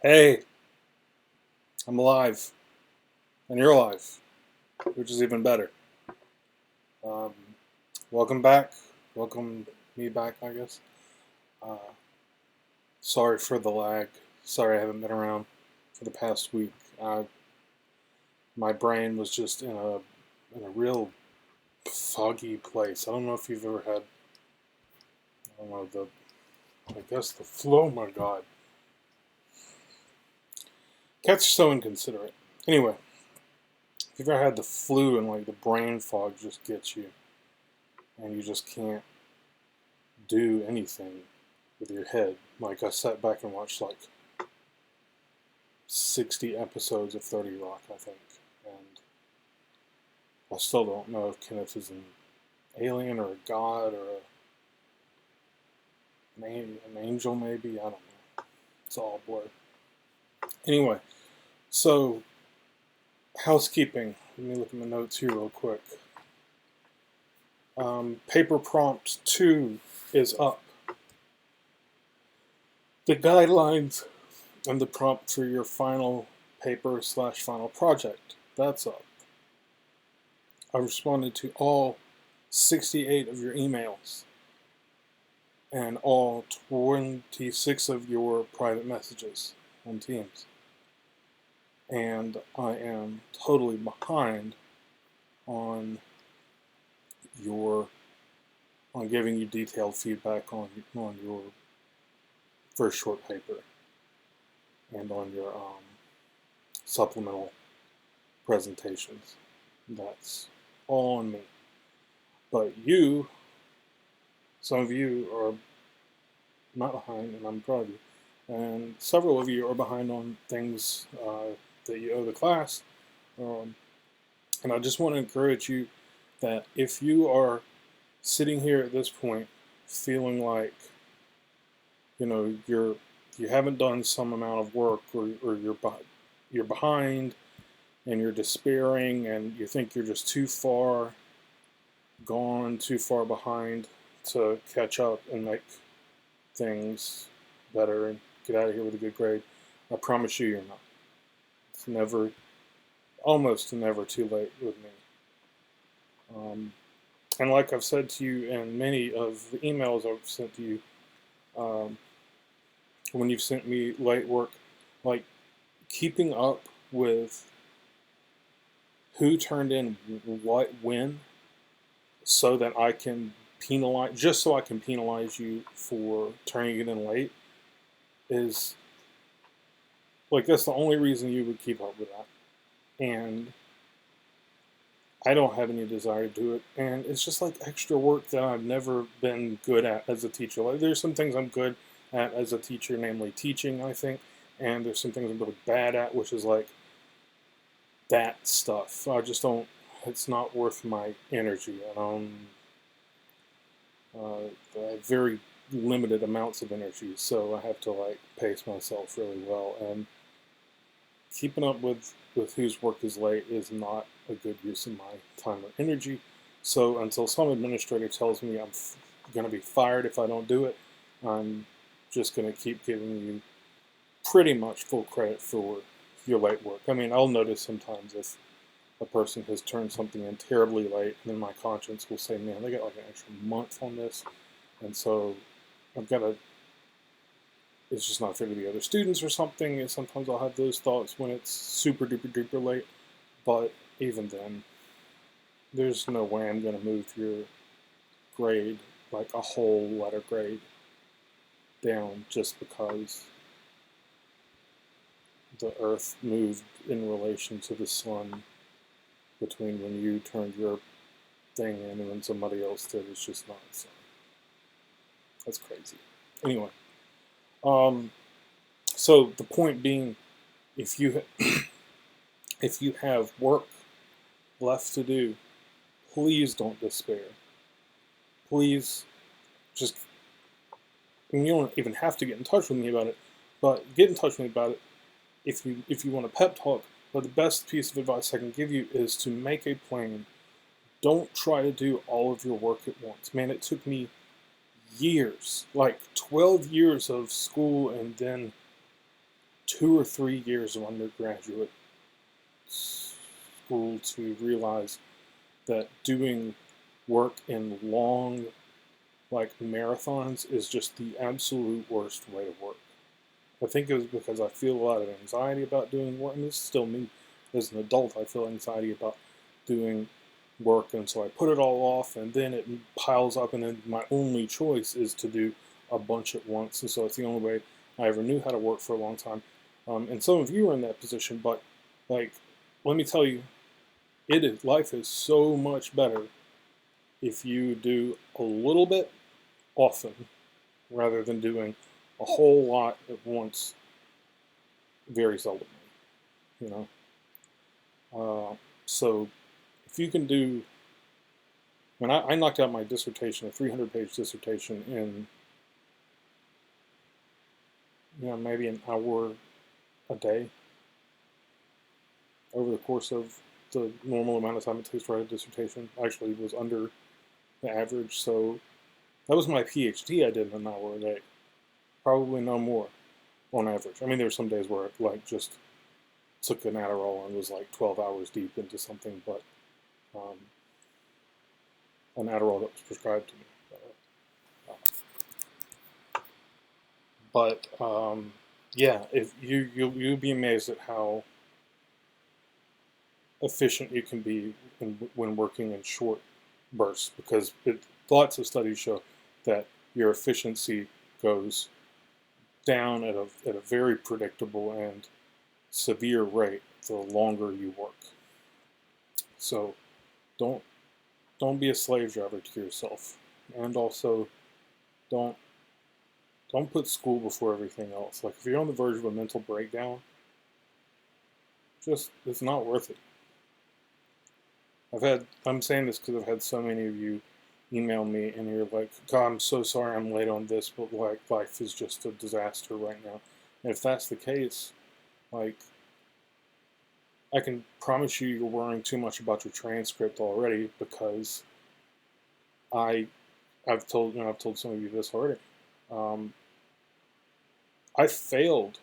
Hey, I'm alive, and you're alive, which is even better. Um, Welcome back. Welcome me back, I guess. Uh, Sorry for the lag. Sorry I haven't been around for the past week. My brain was just in a real foggy place. I don't know if you've ever had. I don't know the. I guess the flu. Oh my God, cats are so inconsiderate. Anyway, if you've ever had the flu and like the brain fog just gets you, and you just can't do anything with your head. Like I sat back and watched like 60 episodes of 30 Rock, I think, and I still don't know if Kenneth is an alien or a god or an angel, maybe. I don't know. It's all blurred. Anyway, so housekeeping. Let me look at my notes here real quick. Paper prompt 2 is up. The guidelines and the prompt for your final paper/final project. That's up. I responded to all 68 of your emails and all 26 of your private messages on Teams. And I am totally behind on giving you detailed feedback on your first short paper and on your supplemental presentations. That's all on me. But some of you are not behind, and I'm proud of you. And several of you are behind on things that you owe the class. And I just want to encourage you that if you are sitting here at this point feeling like you haven't done some amount of work, or you're behind and you're despairing and you think you're just too far gone, too far behind to catch up and make things better and get out of here with a good grade, I promise you're not. It's almost never too late with me. And like I've said to you in many of the emails I've sent to you, when you've sent me late work, like keeping up with who turned in what when, so that I can penalize you for turning it in late, is like, that's the only reason you would keep up with that. And I don't have any desire to do it, and it's just like extra work that I've never been good at as a teacher. Like, there's some things I'm good at as a teacher, namely teaching, I think, and there's some things I'm really bad at, which is like that stuff. I just don't. It's not worth my energy. I have very limited amounts of energy, so I have to like pace myself really well. And keeping up with whose work is late is not a good use of my time or energy. So until some administrator tells me I'm going to be fired if I don't do it, I'm just going to keep giving you pretty much full credit for your late work. I mean, I'll notice sometimes if a person has turned something in terribly late, and then my conscience will say, man, they got like an extra month on this. And so I've got to, it's just not fair to the other students or something. And sometimes I'll have those thoughts when it's super duper duper late. But even then, there's no way I'm going to move your grade, like a whole letter grade, down just because the earth moved in relation to the sun between when you turned your thing in and when somebody else did. It's just not so. That's crazy. Anyway, so the point being, if you if you have work left to do, please don't despair. Please just, and you don't even have to get in touch with me about it, but get in touch with me about it if you want a pep talk. But the best piece of advice I can give you is to make a plan. Don't try to do all of your work at once. Man, it took me years, like 12 years of school, and then 2 or 3 years of undergraduate school to realize that doing work in long, like marathons, is just the absolute worst way to work. I think it was because I feel a lot of anxiety about doing work, and this is still me as an adult. I feel anxiety about doing work, and so I put it all off, and then it piles up, and then my only choice is to do a bunch at once, and so it's the only way I ever knew how to work for a long time. And some of you are in that position, but like, let me tell you, life is so much better if you do a little bit often rather than doing a whole lot at once very seldomly, you know. So if you can do, when I knocked out my dissertation, a 300-page dissertation, in maybe an hour a day over the course of the normal amount of time it takes to write a dissertation. Actually, was under the average. So that was my PhD I did in an hour a day. Probably no more on average. I mean, there were some days where I just took an Adderall and was like 12 hours deep into something, but an Adderall that was prescribed to me. But yeah, if you'll be amazed at how efficient you can be when working in short bursts, because lots of studies show that your efficiency goes down at a very predictable and severe rate the longer you work. So don't be a slave driver to yourself, and also don't put school before everything else. Like, if you're on the verge of a mental breakdown, it's not worth it. I'm saying this because I've had so many of you email me and you're like, God, I'm so sorry I'm late on this, but like, life is just a disaster right now. And if that's the case, like, I can promise you you're worrying too much about your transcript already, because I've told some of you this already. I failed,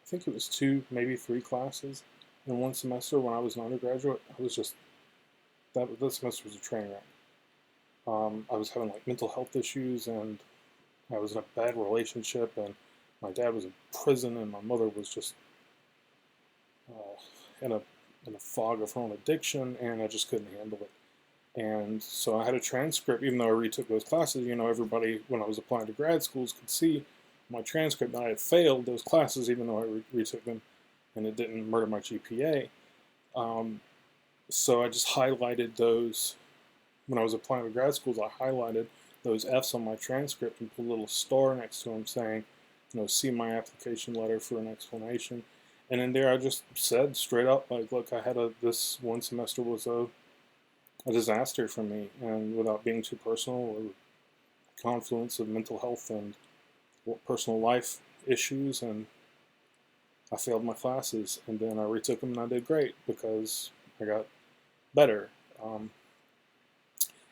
I think it was 2, maybe 3 classes in one semester when I was an undergraduate. That semester was a train wreck. I was having like mental health issues, and I was in a bad relationship, and my dad was in prison, and my mother was just in a fog of her own addiction, and I just couldn't handle it. And so I had a transcript, even though I retook those classes. Everybody, when I was applying to grad schools, could see my transcript that I had failed those classes, even though I retook them, and it didn't murder my GPA. So I just highlighted those. When I was applying to grad schools, I highlighted those F's on my transcript and put a little star next to them saying, see my application letter for an explanation. And in there I just said straight up, like, look, this one semester was a disaster for me, and without being too personal, or confluence of mental health and personal life issues, and I failed my classes, and then I retook them and I did great because I got better.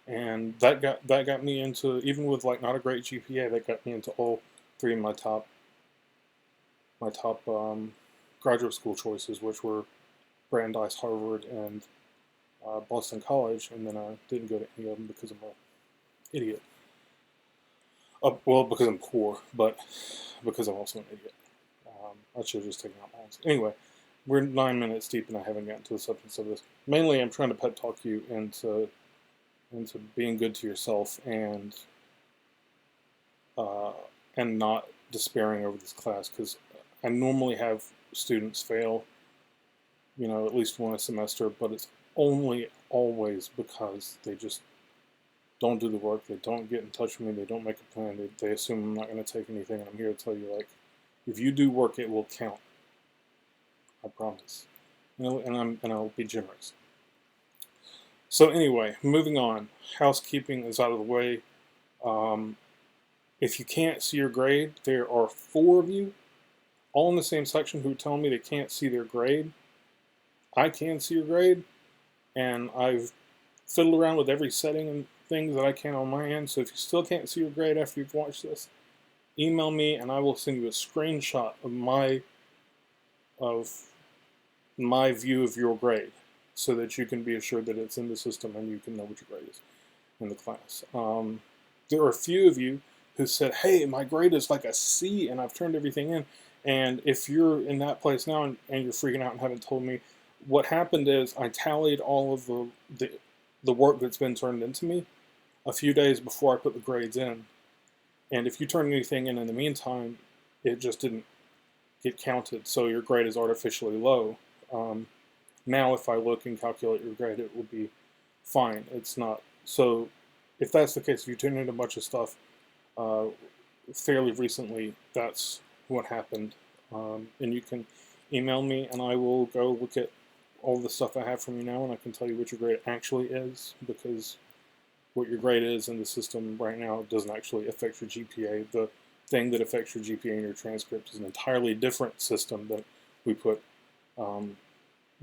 And that got me into, even with like not a great GPA, that got me into all 3 of my top graduate school choices, which were Brandeis, Harvard, and Boston College. And then I didn't go to any of them because I'm an idiot. Well, because I'm poor, but because I'm also an idiot. I should have just taken out loans. Anyway, we're 9 minutes deep, and I haven't gotten to the substance of this. Mainly, I'm trying to pep talk you into being good to yourself, and not despairing over this class, because I normally have students fail, at least one a semester, but it's only always because they just don't do the work, they don't get in touch with me, they don't make a plan, they assume I'm not going to take anything, and I'm here to tell you, like, if you do work, it will count. I promise. And I'll be generous. So anyway, moving on. Housekeeping is out of the way. If you can't see your grade, there are 4 of you, all in the same section, who tell me they can't see their grade. I can see your grade, and I've fiddled around with every setting and things that I can on my end. So if you still can't see your grade after you've watched this, email me and I will send you a screenshot of my of my view of your grade, so that you can be assured that it's in the system and you can know what your grade is in the class. There are a few of you who said, hey, my grade is like a C and I've turned everything in. And if you're in that place now and you're freaking out and haven't told me, what happened is I tallied all of the work that's been turned into me a few days before I put the grades in. And if you turn anything in the meantime, it just didn't get counted, so your grade is artificially low. Now if I look and calculate your grade, it will be fine. It's not. So if that's the case, if you turn in a bunch of stuff fairly recently, that's what happened. And you can email me and I will go look at all the stuff I have from you now and I can tell you what your grade actually is, because what your grade is in the system right now doesn't actually affect your GPA. The thing that affects your GPA and your transcript is an entirely different system that we put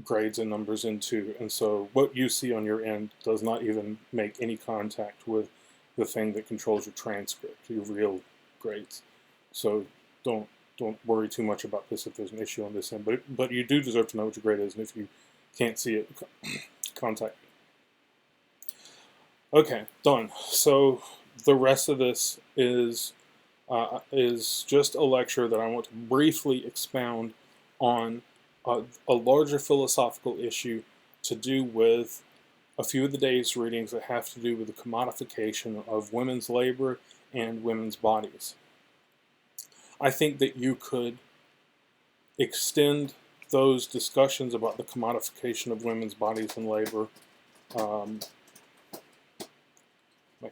grades and numbers into, and so what you see on your end does not even make any contact with the thing that controls your transcript, your real grades. So don't worry too much about this if there's an issue on this end, but you do deserve to know what your grade is, and if you can't see it, contact me. Okay, done. So the rest of this is just a lecture that I want to briefly expound on a larger philosophical issue to do with a few of the day's readings that have to do with the commodification of women's labor and women's bodies. I think that you could extend those discussions about the commodification of women's bodies and labor. My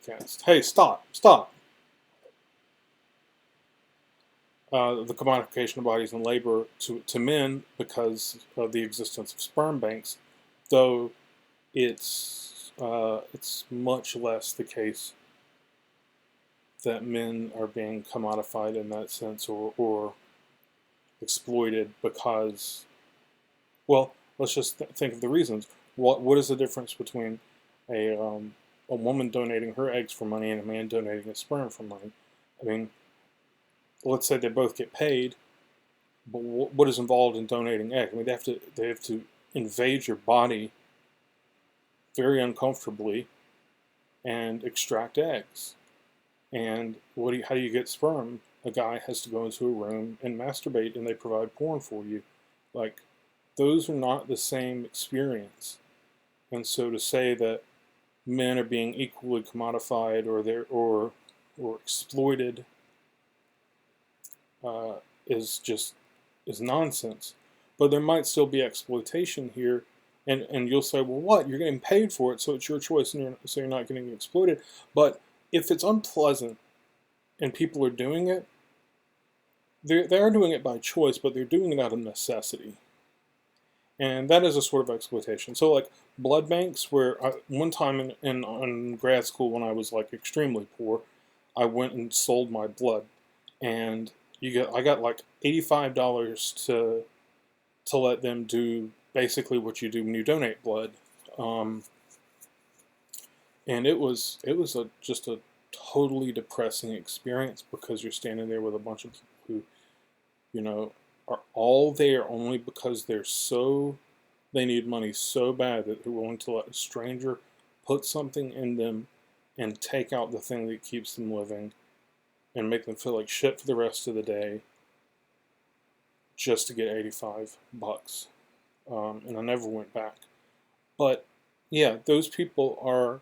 cat's, hey, stop. The commodification of bodies and labor to men because of the existence of sperm banks, though it's much less the case that men are being commodified in that sense or exploited because, well, let's just think of the reasons. What is the difference between a woman donating her eggs for money and a man donating his sperm for money? I mean, let's say they both get paid, but what is involved in donating eggs? I mean, they have to invade your body very uncomfortably and extract eggs. And how do you get sperm? A guy has to go into a room and masturbate, and they provide porn for you. Like, those are not the same experience. And so to say that men are being equally commodified or exploited is nonsense. But there might still be exploitation here, and you'll say, well, what? You're getting paid for it, so it's your choice, and so you're not getting exploited. But if it's unpleasant and people are doing it, they are doing it by choice, but they're doing it out of necessity. And that is a sort of exploitation. So like blood banks, where one time in grad school when I was like extremely poor, I went and sold my blood, and I got like $85 to let them do basically what you do when you donate blood, and it was just a totally depressing experience because you're standing there with a bunch of people who, are all there only because they need money so bad that they're willing to let a stranger put something in them and take out the thing that keeps them living and make them feel like shit for the rest of the day just to get $85. And I never went back. But yeah, those people are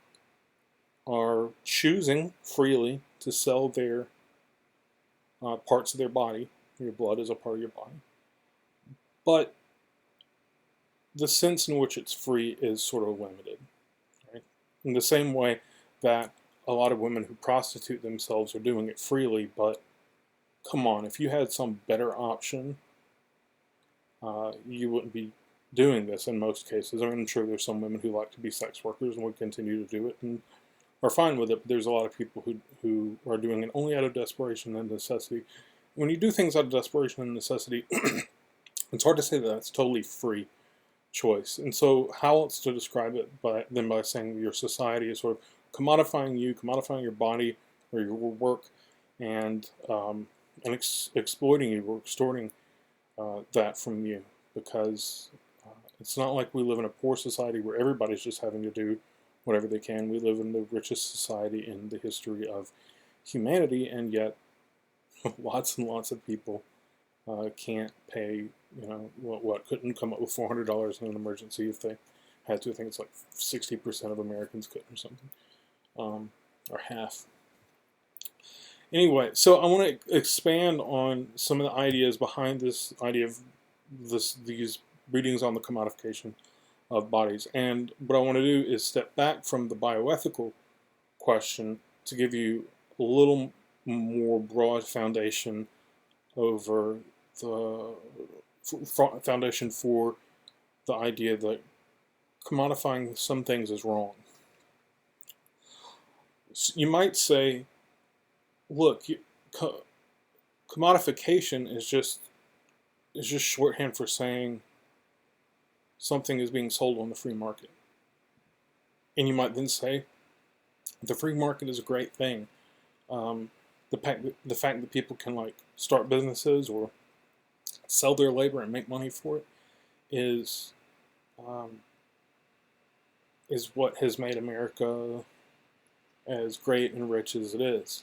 choosing freely to sell their parts of their body. Your blood is a part of your body. But the sense in which it's free is sort of limited. Right? In the same way that a lot of women who prostitute themselves are doing it freely, but come on, if you had some better option, you wouldn't be doing this in most cases. I mean, I'm sure there's some women who like to be sex workers and would continue to do it and are fine with it, but there's a lot of people who are doing it only out of desperation and necessity. When you do things out of desperation and necessity, it's hard to say that that's totally free choice. And so how else to describe it than by saying your society is sort of commodifying you, commodifying your body or your work, and exploiting you or extorting that from you because it's not like we live in a poor society where everybody's just having to do whatever they can. We live in the richest society in the history of humanity, and yet lots and lots of people can't pay, what couldn't come up with $400 in an emergency if they had to. I think it's like 60% of Americans couldn't or something, or half. Anyway, so I want to expand on some of the ideas behind this idea of these readings on the commodification of bodies. And what I want to do is step back from the bioethical question to give you a little more broad foundation over the foundation for the idea that commodifying some things is wrong. You might say, look, commodification is just shorthand for saying something is being sold on the free market. And you might then say, the free market is a great thing. The fact that people can like start businesses or sell their labor and make money for it is what has made America as great and rich as it is.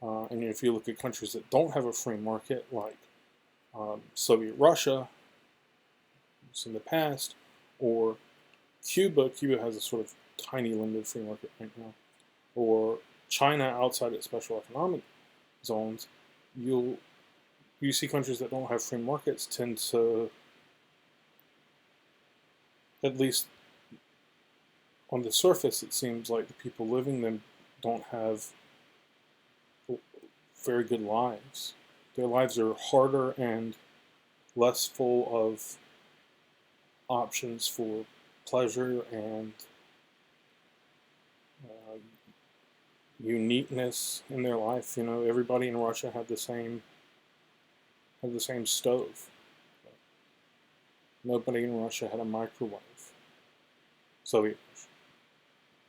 And if you look at countries that don't have a free market, like Soviet Russia, in the past, or Cuba has a sort of tiny limited free market right now, or China outside its special economic zones, you see countries that don't have free markets tend to, at least on the surface, it seems like the people living them don't have very good lives. Their lives are harder and less full of options for pleasure and uniqueness in their life. Everybody in Russia had the same stove. Nobody in Russia had a microwave. Soviet Russia,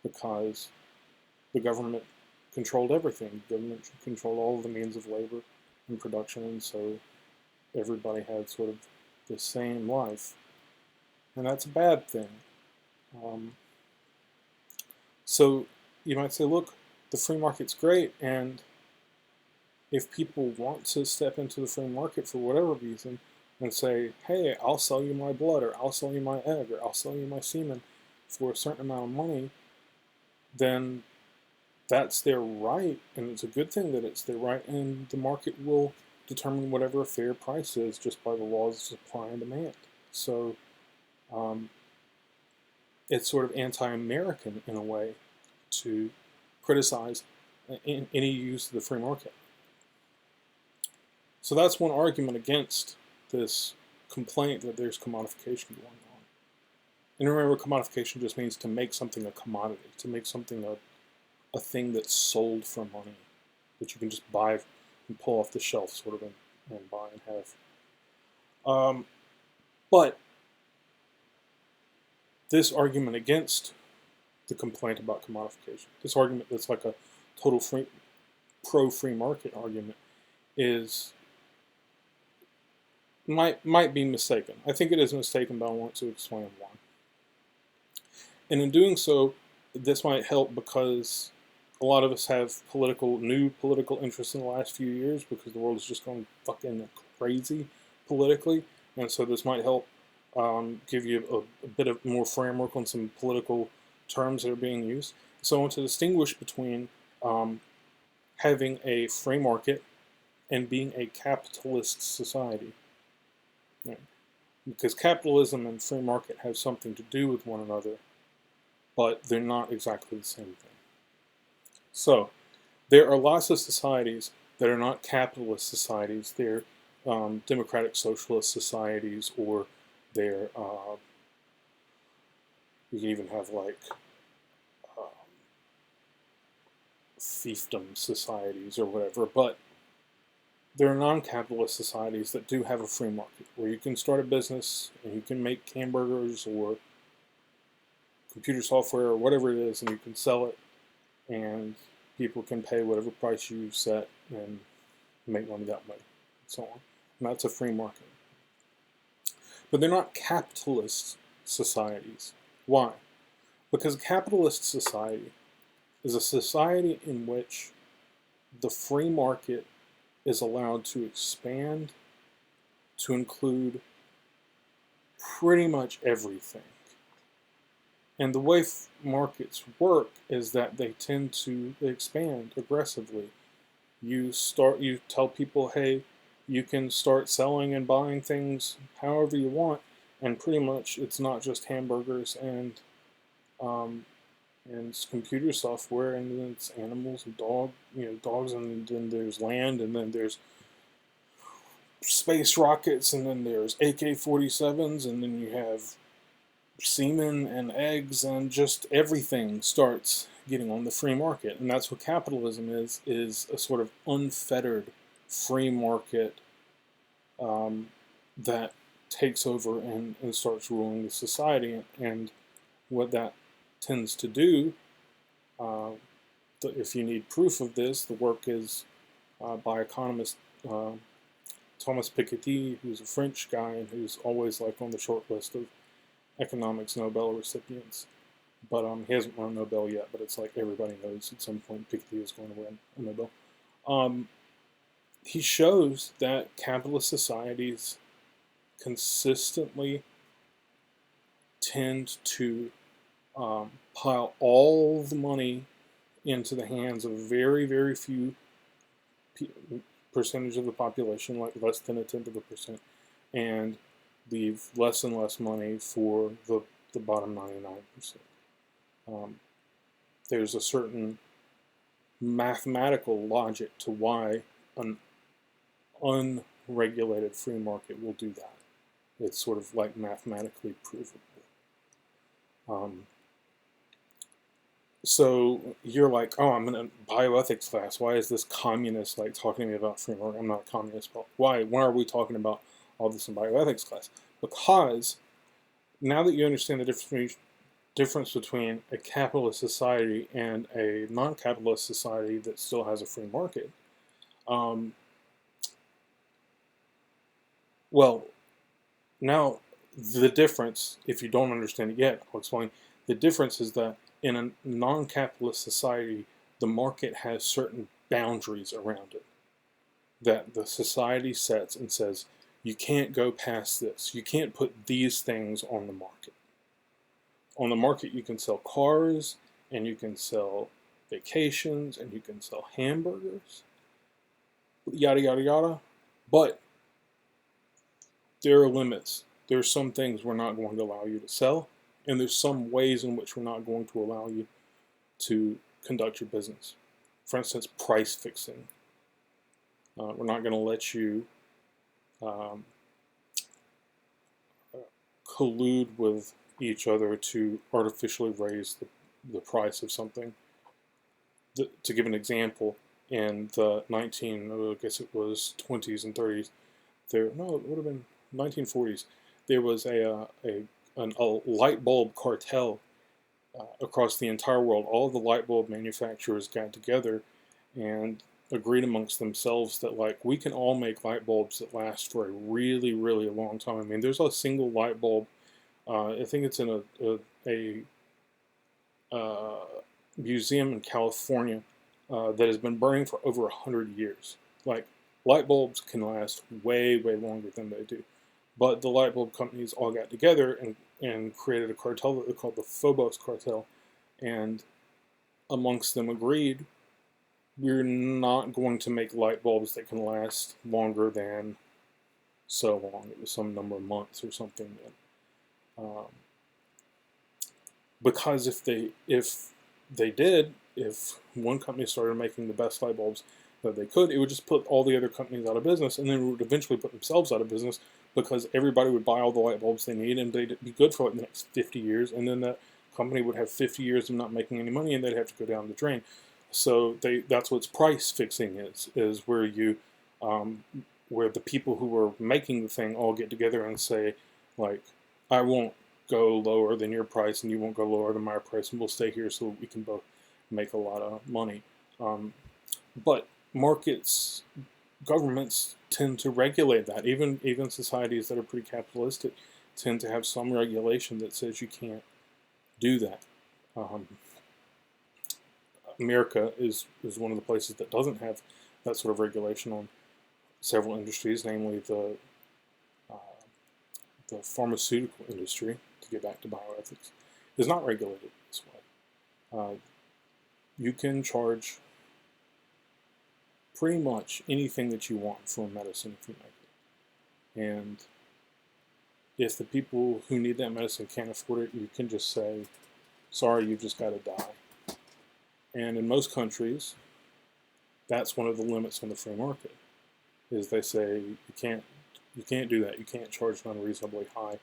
because the government controlled everything. The government controlled all of the means of labor and production, and so everybody had sort of the same life. And that's a bad thing. So you might say, look, the free market's great, and if people want to step into the free market for whatever reason and say, hey, I'll sell you my blood, or I'll sell you my egg, or I'll sell you my semen for a certain amount of money, then that's their right, and it's a good thing that it's their right, and the market will determine whatever a fair price is just by the laws of supply and demand. So it's sort of anti-American in a way to criticize any use of the free market. So that's one argument against this complaint that there's commodification going on. And remember, commodification just means to make something a commodity, to make something a thing that's sold for money, that you can just buy and pull off the shelf sort of and buy and have. But this argument against the complaint about commodification, this argument that's like a total pro-free market argument, might be mistaken. I think it is mistaken, but I want to explain why. And in doing so, this might help because a lot of us have new political interests in the last few years because the world has just gone fucking crazy politically, and so this might help give you a bit of more framework on some political terms that are being used. So I want to distinguish between having a free market and being a capitalist society. Right? Because capitalism and free market have something to do with one another, but they're not exactly the same thing. So there are lots of societies that are not capitalist societies. They're democratic socialist societies, or they're you can even have like fiefdom societies or whatever, but there are non-capitalist societies that do have a free market where you can start a business and you can make hamburgers or computer software or whatever it is, and you can sell it, and people can pay whatever price you set and make money that way, and so on. And that's a free market. but they're not capitalist societies. Why? Because a capitalist society is a society in which the free market is allowed to expand to include pretty much everything. And the way markets work is that they tend to expand aggressively. You tell people, hey, you can start selling and buying things however you want, and pretty much it's not just hamburgers um, and it's computer software, and then it's animals and dogs, and then there's land, and then there's space rockets, and then there's AK-47s, and then you have semen and eggs, and just everything starts getting on the free market. And that's what capitalism is a sort of unfettered free market that takes over and starts ruling the society. And what that tends to do, if you need proof of this, the work is by economist Thomas Piketty, who's a French guy and who's always like on the short list of economics Nobel recipients. But he hasn't won a Nobel yet, but it's like everybody knows at some point Piketty is going to win a Nobel. He shows that capitalist societies consistently tend to pile all the money into the hands of very, very few percentage of the population, like less than a tenth of a percent, and leave less and less money for the bottom 99%. There's a certain mathematical logic to why an unregulated free market will do that. It's sort of like mathematically provable. So you're like, oh, I'm in a bioethics class. Why is this communist like talking to me about free market? I'm not a communist, but why are we talking about all this in bioethics class? Because now that you understand the difference between a capitalist society and a non-capitalist society that still has a free market, well, now the difference, if you don't understand it yet, I'll explain. The difference is that in a non-capitalist society, the market has certain boundaries around it that the society sets and says, you can't go past this. You can't put these things on the market. On the market, you can sell cars, and you can sell vacations, and you can sell hamburgers, yada, yada, yada. But there are limits. There are some things we're not going to allow you to sell, and there's some ways in which we're not going to allow you to conduct your business. For instance, price fixing. We're not going to let you collude with each other to artificially raise the price of something. To give an example, in the I guess it was 20s and 30s, it would have been 1940s, there was a light bulb cartel across the entire world. All the light bulb manufacturers got together and agreed amongst themselves that like we can all make light bulbs that last for a really, really long time. I mean, there's a single light bulb. I think it's in a museum in California that has been burning for over 100 years. Like, light bulbs can last way, way longer than they do. But the light bulb companies all got together and created a cartel that they called the Phobos Cartel, and amongst them agreed, we're not going to make light bulbs that can last longer than so long. It was some number of months or something. Because if one company started making the best light bulbs that they could, it would just put all the other companies out of business, and then it would eventually put themselves out of business because everybody would buy all the light bulbs they need, and they'd be good for like the next 50 years, and then that company would have 50 years of not making any money, and they'd have to go down the drain. So that's what price fixing is where you where the people who are making the thing all get together and say, like, I won't go lower than your price, and you won't go lower than my price, and we'll stay here so we can both make a lot of money. But markets governments tend to regulate that. Even societies that are pretty capitalistic tend to have some regulation that says you can't do that. Um, America is one of the places that doesn't have that sort of regulation on several industries, namely uh, the pharmaceutical industry, to get back to bioethics, is not regulated this way. You can charge pretty much anything that you want for a medicine if you make it. And if the people who need that medicine can't afford it, you can just say, sorry, you've just got to die. And in most countries, that's one of the limits on the free market, is they say you can't do that. You can't charge an unreasonably high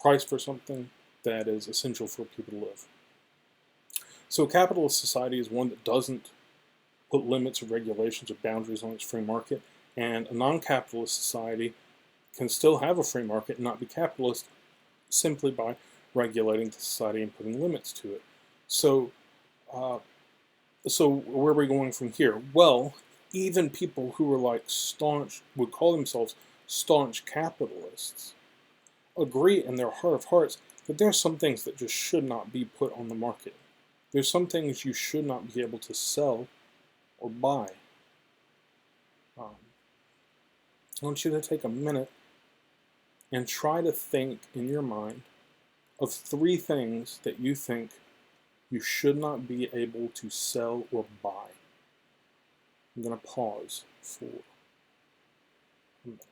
price for something that is essential for people to live. So a capitalist society is one that doesn't put limits or regulations or boundaries on its free market, and a non-capitalist society can still have a free market and not be capitalist simply by regulating the society and putting limits to it. So, so where are we going from here? Well, even people who are like staunch, would call themselves staunch capitalists, agree in their heart of hearts that there are some things that just should not be put on the market. There's some things you should not be able to sell or buy. I want you to take a minute and try to think in your mind of 3 things that you think you should not be able to sell or buy. I'm going to pause for a minute.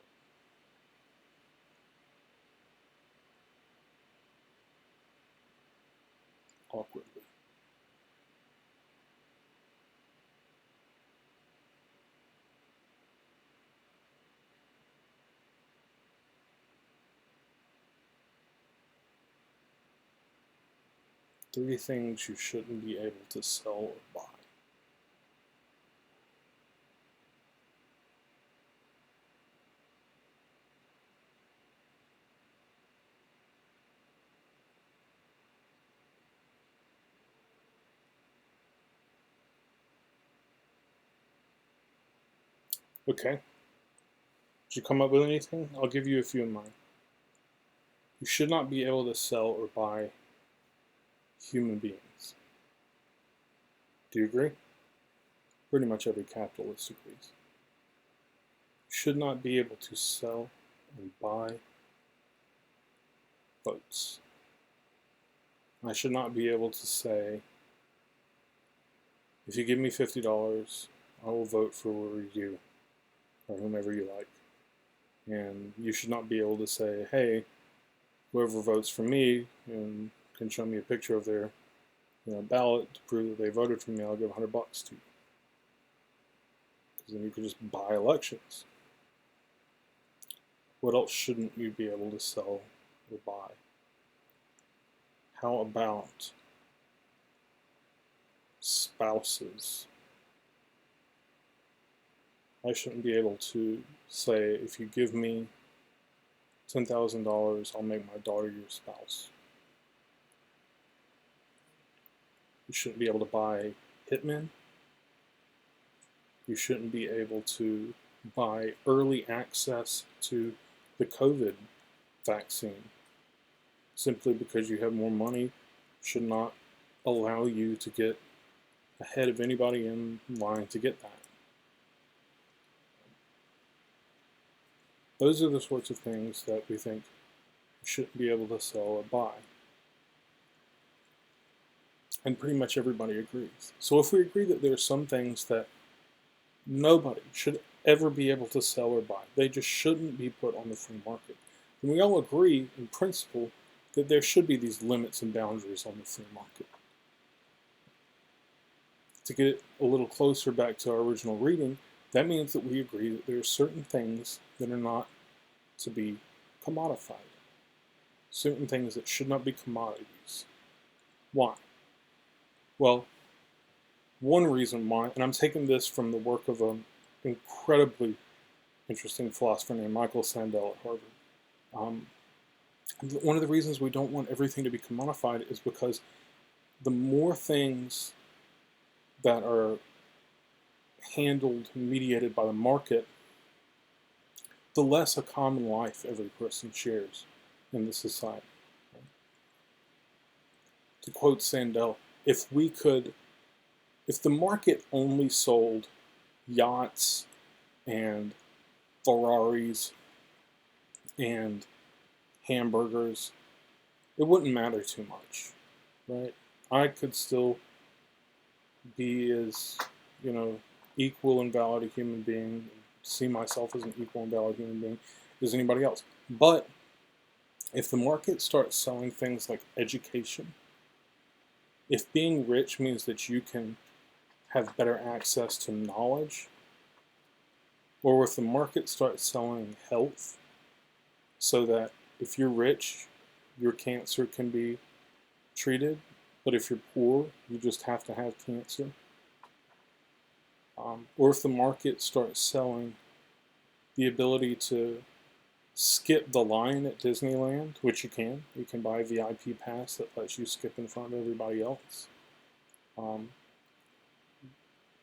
Awkwardly. Three things you shouldn't be able to sell or buy. Okay. Did you come up with anything? I'll give you a few in mind. You should not be able to sell or buy human beings. Do you agree? Pretty much every capitalist agrees. You should not be able to sell and buy votes. I should not be able to say, if you give me $50, I will vote for you or whomever you like. And you should not be able to say, hey, whoever votes for me and can show me a picture of their ballot to prove that they voted for me, I'll give $100 to you. Because then you could just buy elections. What else shouldn't you be able to sell or buy? How about spouses? I shouldn't be able to say, if you give me $10,000, I'll make my daughter your spouse. You shouldn't be able to buy hitmen. You shouldn't be able to buy early access to the COVID vaccine simply because you have more money should not allow you to get ahead of anybody in line to get that. Those are the sorts of things that we think you shouldn't be able to sell or buy. And pretty much everybody agrees. So if we agree that there are some things that nobody should ever be able to sell or buy, they just shouldn't be put on the free market, then we all agree in principle that there should be these limits and boundaries on the free market. To get a little closer back to our original reading, that means that we agree that there are certain things that are not to be commodified. Certain things that should not be commodities. Why? Well, one reason why, and I'm taking this from the work of an incredibly interesting philosopher named Michael Sandel at Harvard. One of the reasons we don't want everything to be commodified is because the more things that are handled and mediated by the market, the less a common life every person shares in the society. To quote Sandel, if the market only sold yachts and Ferraris and hamburgers, it wouldn't matter too much, right? I could still be as, equal and valid a human being, see myself as an equal and valid human being as anybody else. But if the market starts selling things like education, if being rich means that you can have better access to knowledge, or if the market starts selling health, so that if you're rich, your cancer can be treated, but if you're poor, you just have to have cancer. Or if the market starts selling the ability to skip the line at Disneyland, which you can buy a VIP pass that lets you skip in front of everybody else.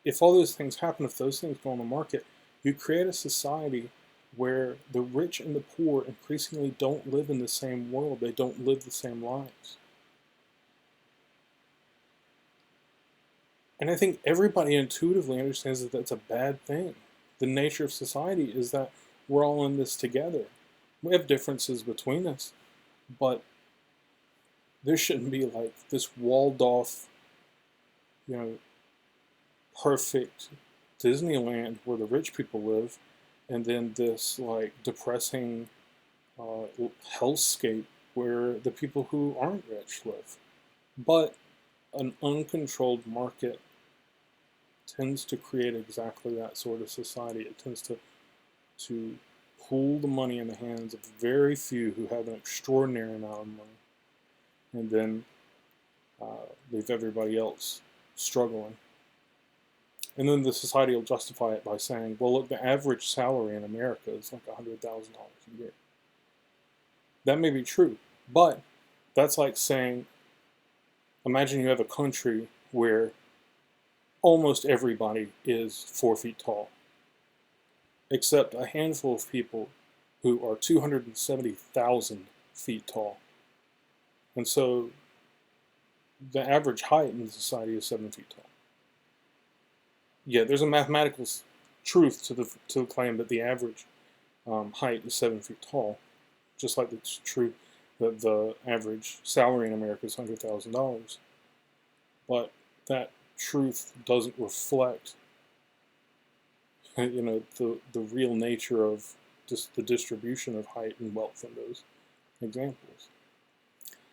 If all those things happen, if those things go on the market, you create a society where the rich and the poor increasingly don't live in the same world. They don't live the same lives. And I think everybody intuitively understands that that's a bad thing. The nature of society is that we're all in this together. We have differences between us, but there shouldn't be like this walled off, perfect Disneyland where the rich people live, and then this like depressing hellscape where the people who aren't rich live. But an uncontrolled market tends to create exactly that sort of society. It tends to pool the money in the hands of very few who have an extraordinary amount of money, and then leave everybody else struggling. And then the society will justify it by saying, well, look, the average salary in America is like $100,000 a year. That may be true, but that's like saying, imagine you have a country where almost everybody is 4 feet tall, except a handful of people who are 270,000 feet tall. And so the average height in the society is 7 feet tall. Yeah, there's a mathematical truth to the claim that the average height is 7 feet tall, just like it's true that the average salary in America is $100,000. But that truth doesn't reflect, the real nature of just the distribution of height and wealth in those examples.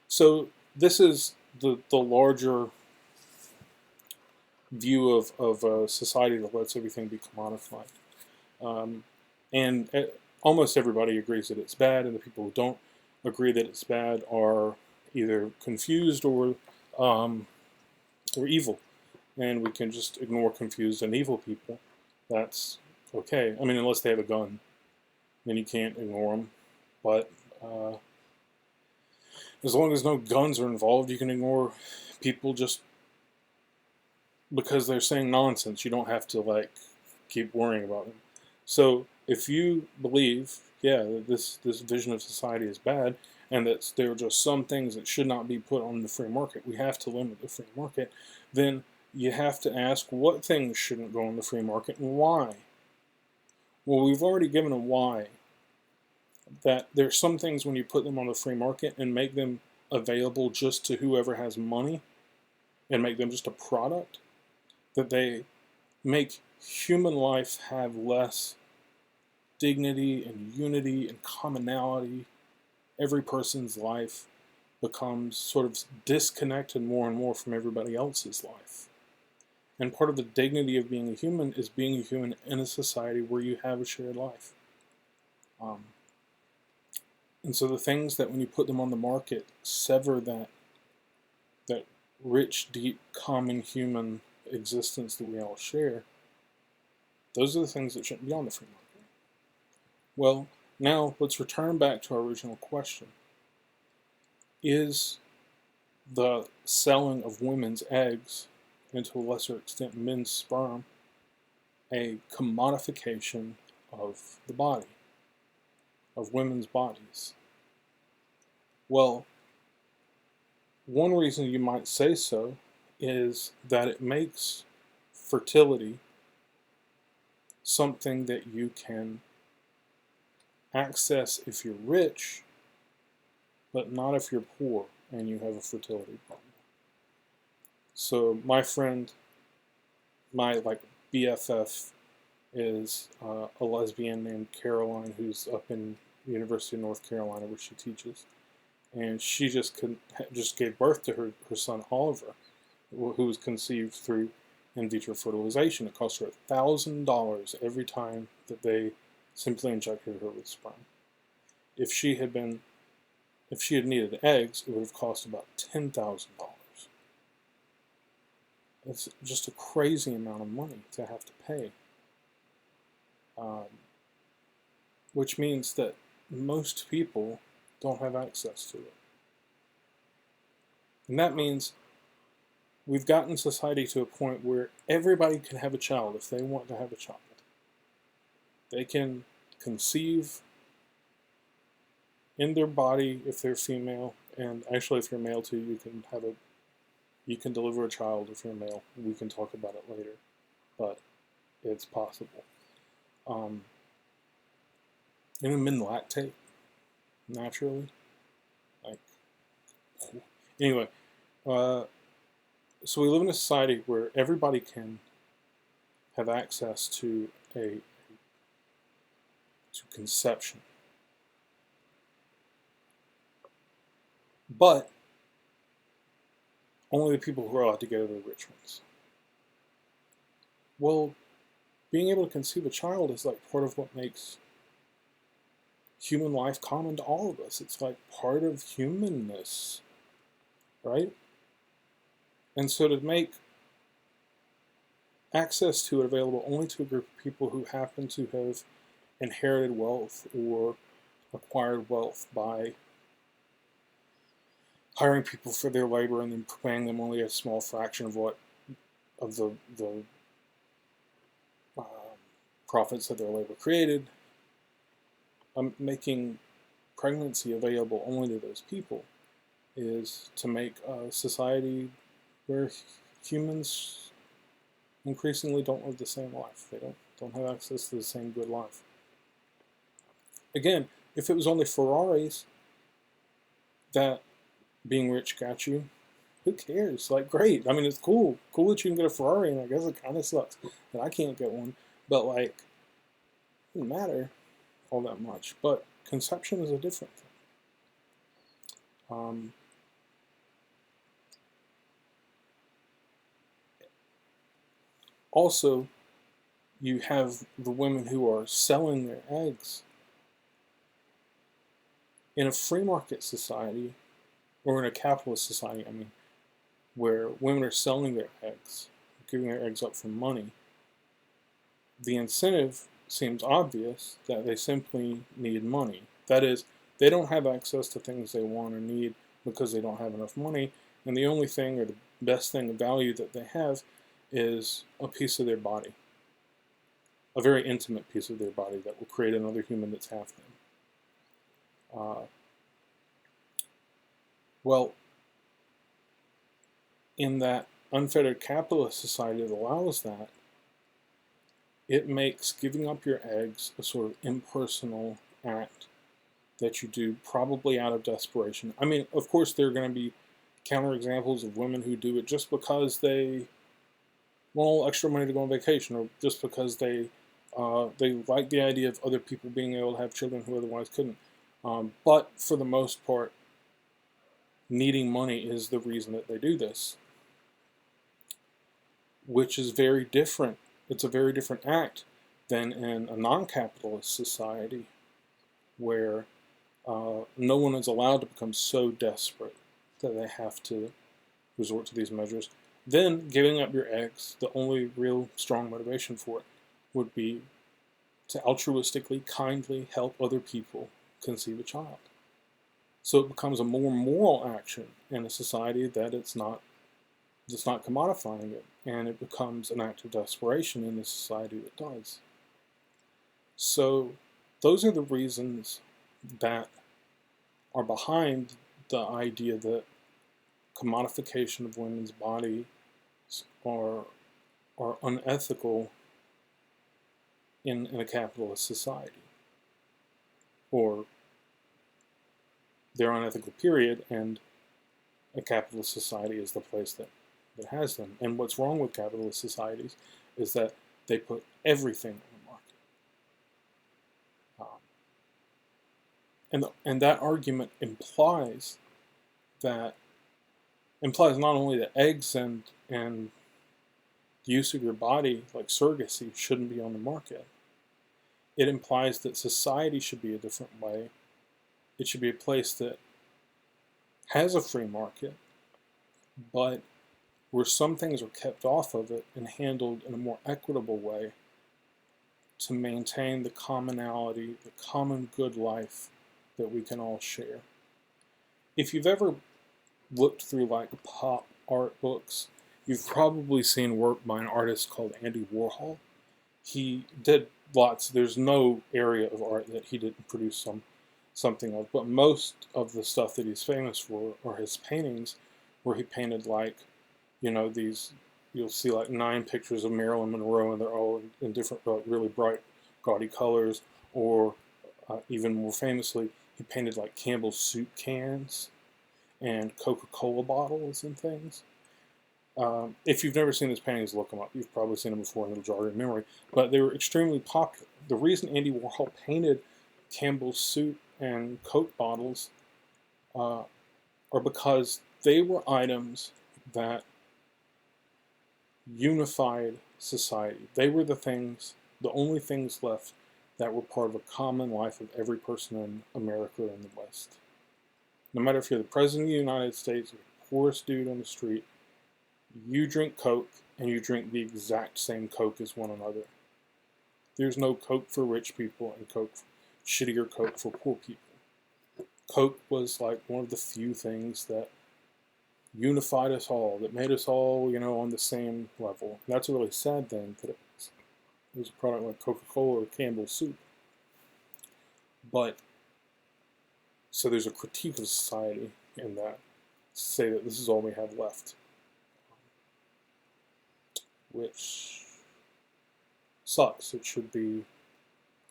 So this is the larger view of a society that lets everything be commodified. And almost everybody agrees that it's bad, and the people who don't agree that it's bad are either confused or evil. And we can just ignore confused and evil people. That's okay. I mean, unless they have a gun, then you can't ignore them. But as long as no guns are involved, you can ignore people just because they're saying nonsense. You don't have to keep worrying about them. So if you believe, that this vision of society is bad, and that there are just some things that should not be put on the free market, we have to limit the free market, then you have to ask what things shouldn't go on the free market and why. Well, we've already given a why. That there's some things when you put them on the free market and make them available just to whoever has money and make them just a product, that they make human life have less dignity and unity and commonality. Every person's life becomes sort of disconnected more and more from everybody else's life. And part of the dignity of being a human is being a human in a society where you have a shared life. And so the things that when you put them on the market sever that rich, deep, common human existence that we all share, those are the things that shouldn't be on the free market. Well, now let's return back to our original question. Is the selling of women's eggs, and to a lesser extent men's sperm, a commodification of the body? of women's bodies. Well, one reason you might say so is that it makes fertility something that you can access if you're rich, but not if you're poor and you have a fertility problem. So my friend, my BFF, is a lesbian named Caroline, who's up in the University of North Carolina where she teaches, and she just gave birth to her son Oliver, who was conceived through in vitro fertilization. It cost her $1,000 every time that they simply injected her with sperm. If she had needed eggs, it would have cost about $10,000. It's just a crazy amount of money to have to pay. Which means that most people don't have access to it. And that means we've gotten society to a point where everybody can have a child if they want to have a child. They can conceive in their body if they're female, and actually if you're male too, you can deliver a child if you're male. We can talk about it later, but it's possible. And men lactate naturally. Anyway, so we live in a society where everybody can have access to conception, but only the people who are allowed to get it are the rich ones. Well, being able to conceive a child is part of what makes human life common to all of us. It's part of humanness, right? And so to make access to it available only to a group of people who happen to have inherited wealth or acquired wealth by hiring people for their labor and then paying them only a small fraction of the profits that their labor created, making pregnancy available only to those people is to make a society where humans increasingly don't live the same life. They don't have access to the same good life. Again, if it was only Ferraris that being rich got you, who cares? Great. I mean, it's cool. Cool that you can get a Ferrari, and I guess it kind of sucks that I can't get one. But, it doesn't matter all that much. But conception is a different thing. Also, you have the women who are selling their eggs. In a free market society, or in a capitalist society, where women are selling their eggs, giving their eggs up for money, the incentive seems obvious that they simply need money. That is, they don't have access to things they want or need because they don't have enough money, and the only thing or the best thing of value that they have is a piece of their body, a very intimate piece of their body that will create another human that's half them. Well, in that unfettered capitalist society that allows that, it makes giving up your eggs a sort of impersonal act that you do probably out of desperation. Of course, there are going to be counterexamples of women who do it just because they want a little extra money to go on vacation, or just because they like the idea of other people being able to have children who otherwise couldn't. But for the most part, needing money is the reason that they do this, which is very different. It's a very different act than in a non-capitalist society where no one is allowed to become so desperate that they have to resort to these measures. Then giving up your eggs, the only real strong motivation for it would be to altruistically, kindly help other people conceive a child. So it becomes a more moral action in a society that it's not commodifying it, and it becomes an act of desperation in a society that does. So those are the reasons that are behind the idea that commodification of women's bodies are unethical in a capitalist society, or they're unethical, period, and a capitalist society is the place that has them. And what's wrong with capitalist societies is that they put everything on the market. And that argument implies not only that eggs and the use of your body, like surrogacy, shouldn't be on the market. It implies that society should be a different way. It should be a place that has a free market, but where some things are kept off of it and handled in a more equitable way to maintain the commonality, the common good life that we can all share. If you've ever looked through like pop art books, you've probably seen work by an artist called Andy Warhol. He did lots. There's no area of art that he didn't produce something of, but most of the stuff that he's famous for are his paintings, where he painted like, these, you'll see like 9 pictures of Marilyn Monroe, and they're all in different, really bright, gaudy colors. Or even more famously, he painted like Campbell's soup cans and Coca-Cola bottles and things. If you've never seen his paintings, look them up. You've probably seen them before and it'll jog your memory. But they were extremely popular. The reason Andy Warhol painted Campbell's soup and Coke bottles are because they were items that unified society. They were the only things left that were part of a common life of every person in America or in the West. No matter if you're the President of the United States or the poorest dude on the street, you drink Coke and you drink the exact same Coke as one another. There's no Coke for rich people and shittier Coke for poor people. Coke was like one of the few things that unified us all, that made us all, on the same level. And that's a really sad thing, that it was a product like Coca-Cola or Campbell's soup. But, so there's a critique of society in that, to say that this is all we have left, which sucks. It should be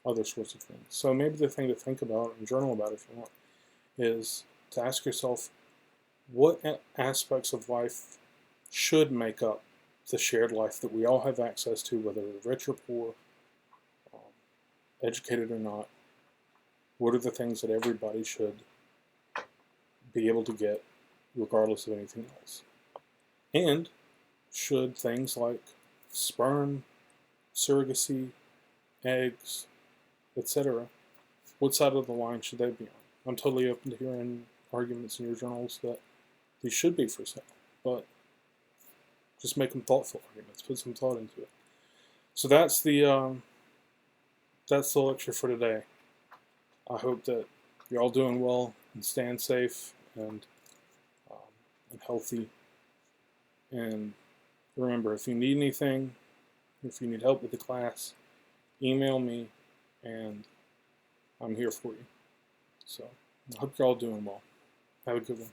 other sorts of things. So maybe the thing to think about and journal about, if you want, is to ask yourself, what aspects of life should make up the shared life that we all have access to, whether we're rich or poor, educated or not? What are the things that everybody should be able to get regardless of anything else? And should things like sperm, surrogacy, eggs, etc., what side of the line should they be on? I'm totally open to hearing arguments in your journals that these should be for sale, but just make them thoughtful arguments. Put some thought into it. So that's the lecture for today. I hope that you're all doing well and staying safe and healthy. And remember, if you need anything, if you need help with the class, email me and I'm here for you. So I hope you're all doing well. Have a good one.